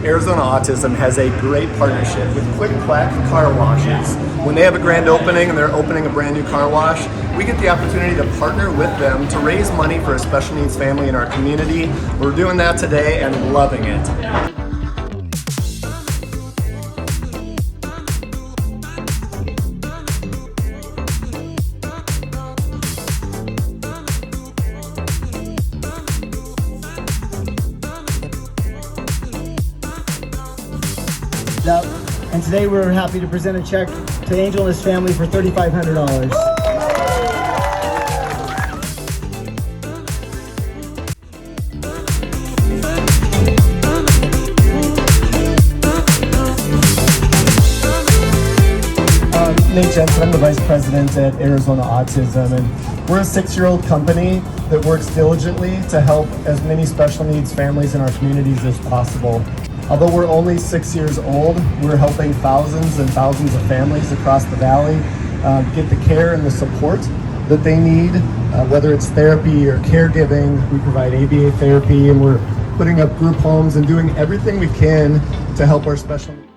Arizona Autism has a great partnership with Quack car washes. When they have a grand opening and they're opening a brand new car wash, we get the opportunity to partner with them to raise money for a special needs family in our community. We're doing that today and loving it. And today we're happy to present a check to Angel and his family for $3,500. Nate Jensen, I'm the Vice President at Arizona Autism, and we're a 6-year-old company that works diligently to help as many special needs families in our communities as possible. Although we're only 6 years old, we're helping thousands and thousands of families across the valley get the care and the support that they need, whether it's therapy or caregiving. We provide ABA therapy, and we're putting up group homes and doing everything we can to help our special needs.